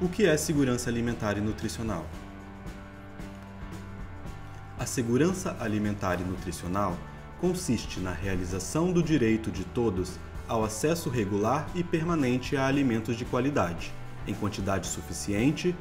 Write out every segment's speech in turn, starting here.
O que é segurança alimentar e nutricional? A segurança alimentar e nutricional consiste na realização do direito de todos ao acesso regular e permanente a alimentos de qualidade, em quantidade suficiente,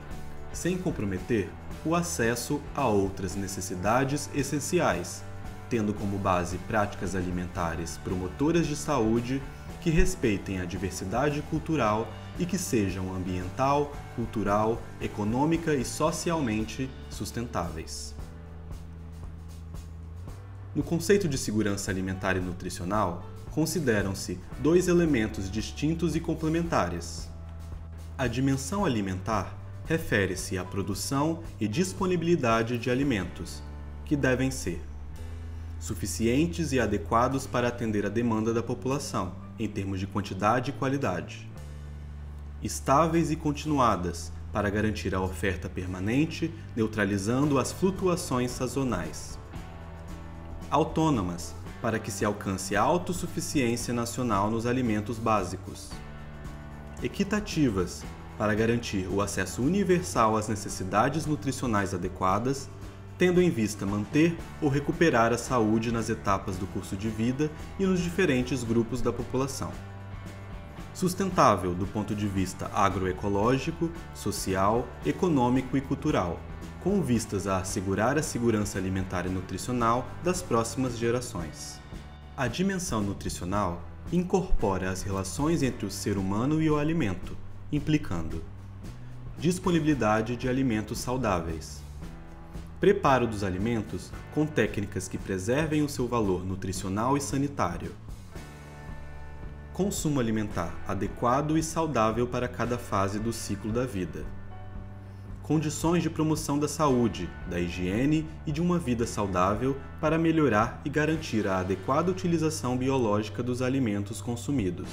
sem comprometer o acesso a outras necessidades essenciais, tendo como base práticas alimentares promotoras de saúde que respeitem a diversidade cultural e que sejam ambiental, cultural, econômica e socialmente sustentáveis. No conceito de segurança alimentar e nutricional, consideram-se dois elementos distintos e complementares. A dimensão alimentar refere-se à produção e disponibilidade de alimentos, que devem ser suficientes e adequados para atender a demanda da população, em termos de quantidade e qualidade. Estáveis e continuadas, para garantir a oferta permanente, neutralizando as flutuações sazonais. Autônomas, para que se alcance a autossuficiência nacional nos alimentos básicos. Equitativas, para garantir o acesso universal às necessidades nutricionais adequadas, tendo em vista manter ou recuperar a saúde nas etapas do curso de vida e nos diferentes grupos da população. Sustentável do ponto de vista agroecológico, social, econômico e cultural, com vistas a assegurar a segurança alimentar e nutricional das próximas gerações. A dimensão nutricional incorpora as relações entre o ser humano e o alimento, implicando disponibilidade de alimentos saudáveis, preparo dos alimentos com técnicas que preservem o seu valor nutricional e sanitário, consumo alimentar adequado e saudável para cada fase do ciclo da vida, condições de promoção da saúde, da higiene e de uma vida saudável para melhorar e garantir a adequada utilização biológica dos alimentos consumidos.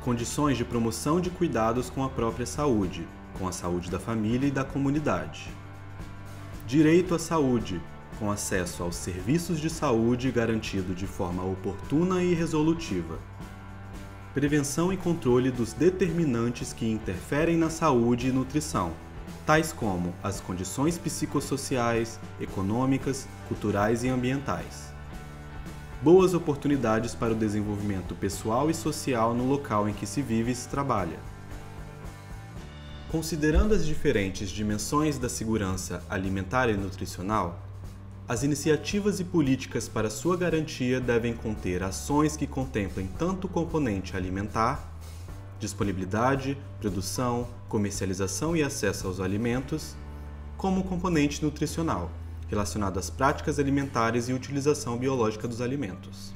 Condições de promoção de cuidados com a própria saúde, com a saúde da família e da comunidade. Direito à saúde, com acesso aos serviços de saúde garantido de forma oportuna e resolutiva. Prevenção e controle dos determinantes que interferem na saúde e nutrição, tais como as condições psicossociais, econômicas, culturais e ambientais. Boas oportunidades para o desenvolvimento pessoal e social no local em que se vive e se trabalha. Considerando as diferentes dimensões da segurança alimentar e nutricional, as iniciativas e políticas para sua garantia devem conter ações que contemplem tanto o componente alimentar, disponibilidade, produção, comercialização e acesso aos alimentos, como o componente nutricional, relacionado às práticas alimentares e utilização biológica dos alimentos.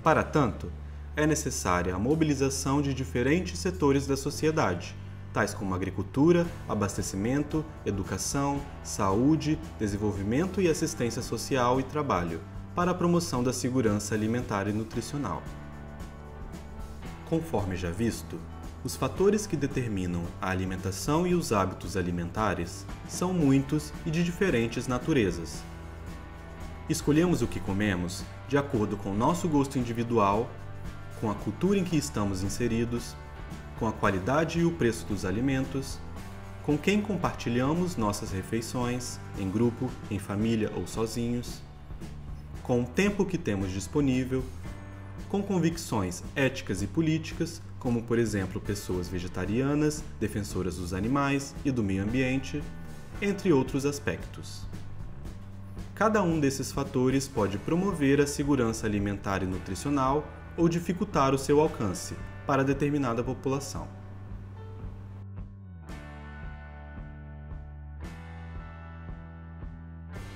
Para tanto, é necessária a mobilização de diferentes setores da sociedade, tais como agricultura, abastecimento, educação, saúde, desenvolvimento e assistência social e trabalho, para a promoção da segurança alimentar e nutricional. Conforme já visto, os fatores que determinam a alimentação e os hábitos alimentares são muitos e de diferentes naturezas. Escolhemos o que comemos de acordo com nosso gosto individual, com a cultura em que estamos inseridos, com a qualidade e o preço dos alimentos, com quem compartilhamos nossas refeições, em grupo, em família ou sozinhos, com o tempo que temos disponível, com convicções éticas e políticas, como por exemplo pessoas vegetarianas, defensoras dos animais e do meio ambiente, entre outros aspectos. Cada um desses fatores pode promover a segurança alimentar e nutricional ou dificultar o seu alcance para determinada população.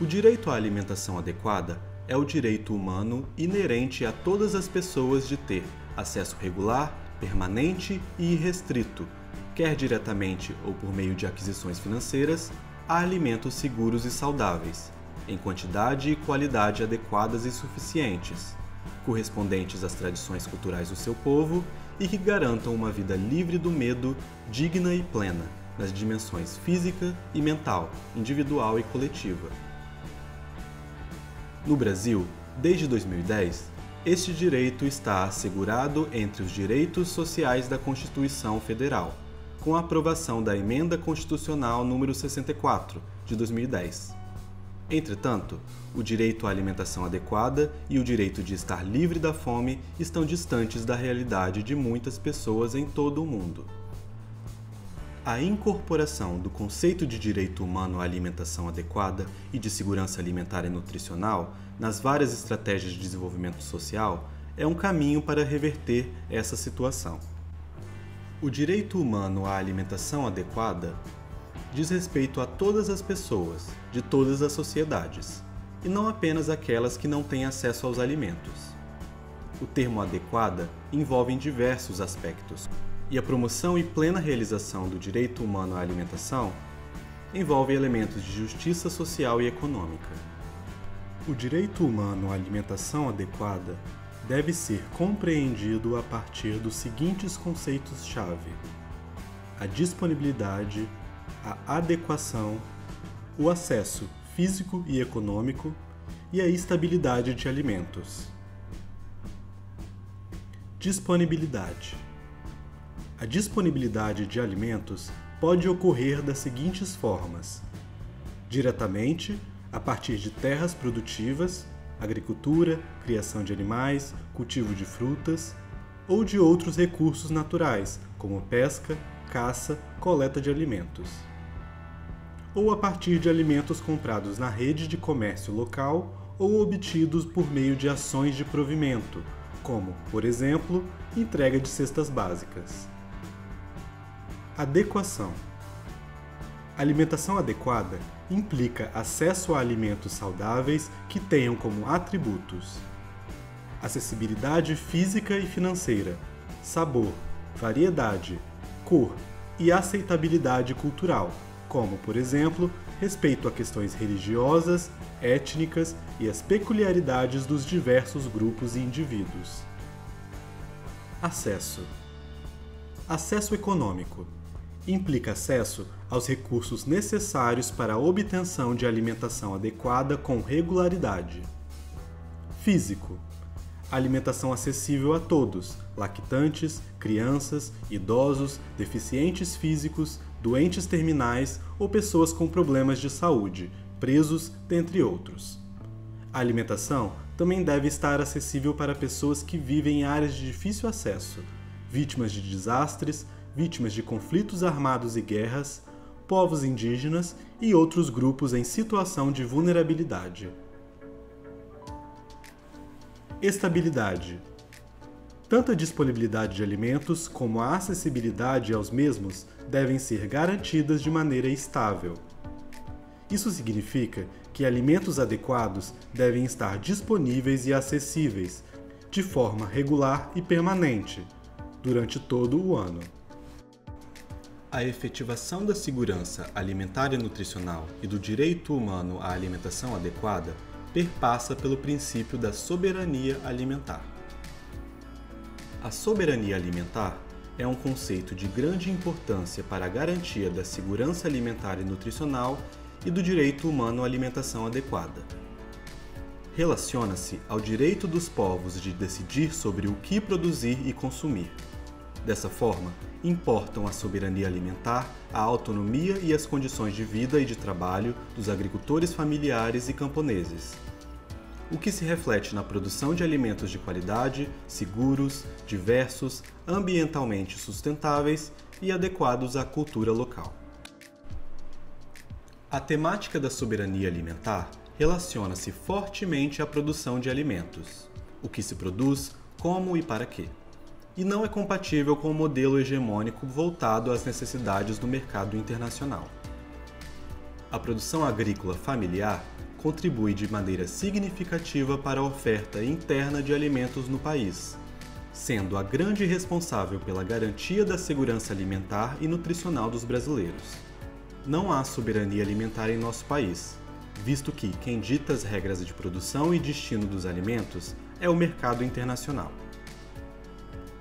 O direito à alimentação adequada é o direito humano inerente a todas as pessoas de ter acesso regular, permanente e irrestrito, quer diretamente ou por meio de aquisições financeiras, a alimentos seguros e saudáveis, em quantidade e qualidade adequadas e suficientes, correspondentes às tradições culturais do seu povo e que garantam uma vida livre do medo, digna e plena, nas dimensões física e mental, individual e coletiva. No Brasil, desde 2010, Este direito está assegurado entre os direitos sociais da Constituição Federal, com a aprovação da Emenda Constitucional número 64, de 2010. Entretanto, o direito à alimentação adequada e o direito de estar livre da fome estão distantes da realidade de muitas pessoas em todo o mundo. A incorporação do conceito de direito humano à alimentação adequada e de segurança alimentar e nutricional nas várias estratégias de desenvolvimento social é um caminho para reverter essa situação. O direito humano à alimentação adequada diz respeito a todas as pessoas, de todas as sociedades, e não apenas aquelas que não têm acesso aos alimentos. O termo adequada envolve diversos aspectos, e a promoção e plena realização do direito humano à alimentação envolve elementos de justiça social e econômica. O direito humano à alimentação adequada deve ser compreendido a partir dos seguintes conceitos-chave: a disponibilidade, a adequação, o acesso físico e econômico e a estabilidade de alimentos. Disponibilidade. A disponibilidade de alimentos pode ocorrer das seguintes formas: diretamente, a partir de terras produtivas, agricultura, criação de animais, cultivo de frutas, ou de outros recursos naturais, como pesca, caça, coleta de alimentos. Ou a partir de alimentos comprados na rede de comércio local ou obtidos por meio de ações de provimento, como, por exemplo, entrega de cestas básicas. Adequação. Alimentação adequada implica acesso a alimentos saudáveis que tenham como atributos acessibilidade física e financeira, sabor, variedade, cor e aceitabilidade cultural, como, por exemplo, respeito a questões religiosas, étnicas e as peculiaridades dos diversos grupos e indivíduos. Acesso. Acesso econômico. Implica acesso aos recursos necessários para a obtenção de alimentação adequada com regularidade. Físico. Alimentação acessível a todos, lactantes, crianças, idosos, deficientes físicos, doentes terminais ou pessoas com problemas de saúde, presos, dentre outros. A alimentação também deve estar acessível para pessoas que vivem em áreas de difícil acesso, vítimas de desastres, vítimas de conflitos armados e guerras, povos indígenas e outros grupos em situação de vulnerabilidade. Estabilidade. Tanto a disponibilidade de alimentos como a acessibilidade aos mesmos devem ser garantidas de maneira estável. Isso significa que alimentos adequados devem estar disponíveis e acessíveis, de forma regular e permanente, durante todo o ano. A efetivação da segurança alimentar e nutricional e do direito humano à alimentação adequada perpassa pelo princípio da soberania alimentar. A soberania alimentar é um conceito de grande importância para a garantia da segurança alimentar e nutricional e do direito humano à alimentação adequada. Relaciona-se ao direito dos povos de decidir sobre o que produzir e consumir. Dessa forma, importam a soberania alimentar, a autonomia e as condições de vida e de trabalho dos agricultores familiares e camponeses, o que se reflete na produção de alimentos de qualidade, seguros, diversos, ambientalmente sustentáveis e adequados à cultura local. A temática da soberania alimentar relaciona-se fortemente à produção de alimentos, o que se produz, como e para quê, e não é compatível com o modelo hegemônico voltado às necessidades do mercado internacional. A produção agrícola familiar contribui de maneira significativa para a oferta interna de alimentos no país, sendo a grande responsável pela garantia da segurança alimentar e nutricional dos brasileiros. Não há soberania alimentar em nosso país, visto que quem dita as regras de produção e destino dos alimentos é o mercado internacional.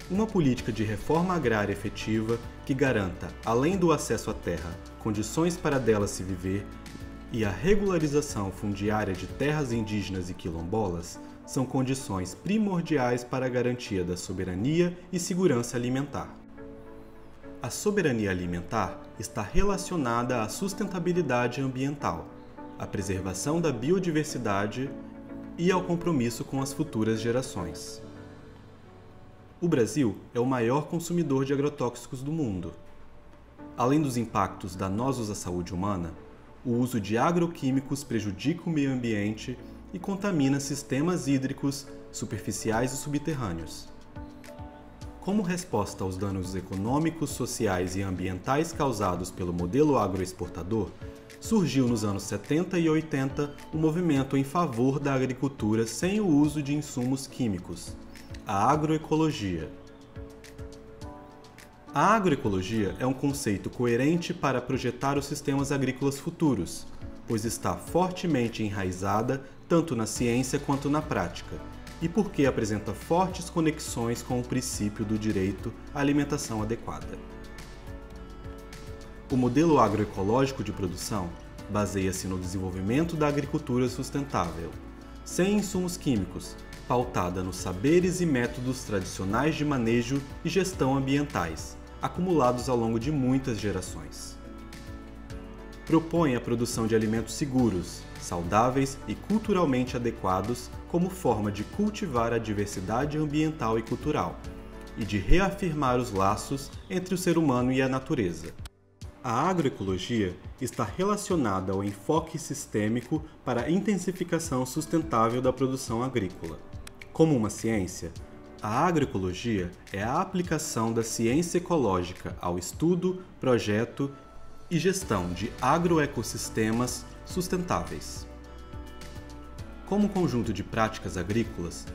Uma política de reforma agrária efetiva que garanta, além do acesso à terra, condições para dela se viver e a regularização fundiária de terras indígenas e quilombolas são condições primordiais para a garantia da soberania e segurança alimentar. A soberania alimentar está relacionada à sustentabilidade ambiental, à preservação da biodiversidade e ao compromisso com as futuras gerações. O Brasil é o maior consumidor de agrotóxicos do mundo. Além dos impactos danosos à saúde humana, o uso de agroquímicos prejudica o meio ambiente e contamina sistemas hídricos superficiais e subterrâneos. Como resposta aos danos econômicos, sociais e ambientais causados pelo modelo agroexportador, surgiu nos anos 70 e 80 o movimento em favor da agricultura sem o uso de insumos químicos, a agroecologia. A agroecologia é um conceito coerente para projetar os sistemas agrícolas futuros, pois está fortemente enraizada tanto na ciência quanto na prática, e porque apresenta fortes conexões com o princípio do direito à alimentação adequada. O modelo agroecológico de produção baseia-se no desenvolvimento da agricultura sustentável, sem insumos químicos, pautada nos saberes e métodos tradicionais de manejo e gestão ambientais, acumulados ao longo de muitas gerações. Propõe a produção de alimentos seguros, saudáveis e culturalmente adequados como forma de cultivar a diversidade ambiental e cultural, e de reafirmar os laços entre o ser humano e a natureza. A agroecologia está relacionada ao enfoque sistêmico para a intensificação sustentável da produção agrícola. Como uma ciência, a agroecologia é a aplicação da ciência ecológica ao estudo, projeto e gestão de agroecossistemas sustentáveis. Como conjunto de práticas agrícolas,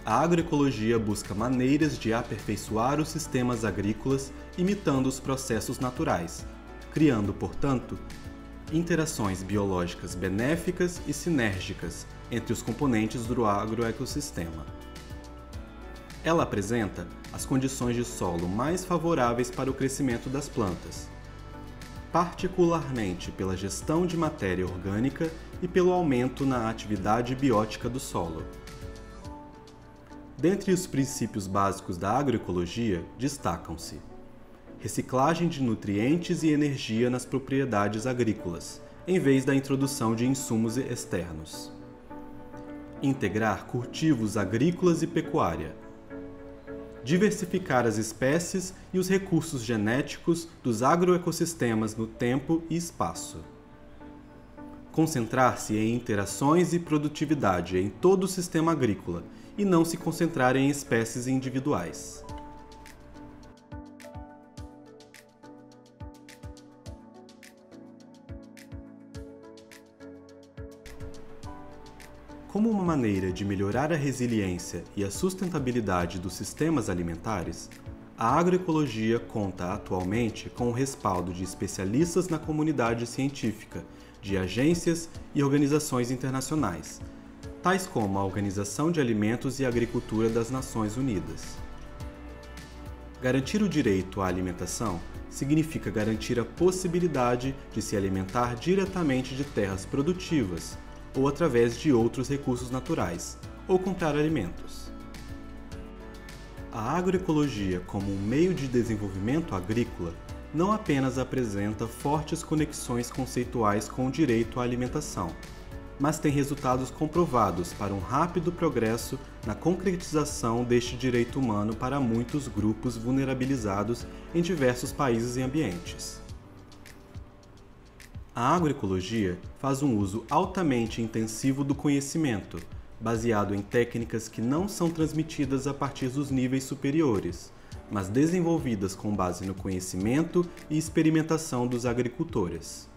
a agroecologia busca maneiras de aperfeiçoar os sistemas agrícolas imitando os processos naturais, criando, portanto, interações biológicas benéficas e sinérgicas entre os componentes do agroecossistema. Ela apresenta as condições de solo mais favoráveis para o crescimento das plantas, particularmente pela gestão de matéria orgânica e pelo aumento na atividade biótica do solo. Dentre os princípios básicos da agroecologia, destacam-se: reciclagem de nutrientes e energia nas propriedades agrícolas, em vez da introdução de insumos externos. Integrar cultivos agrícolas e pecuária. Diversificar as espécies e os recursos genéticos dos agroecossistemas no tempo e espaço. Concentrar-se em interações e produtividade em todo o sistema agrícola e não se concentrar em espécies individuais. Como uma maneira de melhorar a resiliência e a sustentabilidade dos sistemas alimentares, a agroecologia conta atualmente com o respaldo de especialistas na comunidade científica, de agências e organizações internacionais, tais como a Organização de Alimentos e Agricultura das Nações Unidas. Garantir o direito à alimentação significa garantir a possibilidade de se alimentar diretamente de terras produtivas, ou através de outros recursos naturais, ou comprar alimentos. A agroecologia, como um meio de desenvolvimento agrícola, não apenas apresenta fortes conexões conceituais com o direito à alimentação, mas tem resultados comprovados para um rápido progresso na concretização deste direito humano para muitos grupos vulnerabilizados em diversos países e ambientes. A agroecologia faz um uso altamente intensivo do conhecimento, baseado em técnicas que não são transmitidas a partir dos níveis superiores, mas desenvolvidas com base no conhecimento e experimentação dos agricultores.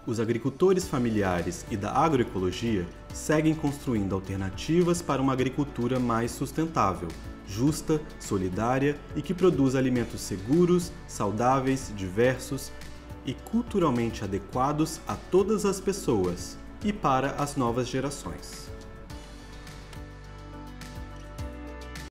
Os agricultores familiares e da agroecologia seguem construindo alternativas para uma agricultura mais sustentável, justa, solidária e que produz alimentos seguros, saudáveis, diversos e culturalmente adequados a todas as pessoas e para as novas gerações.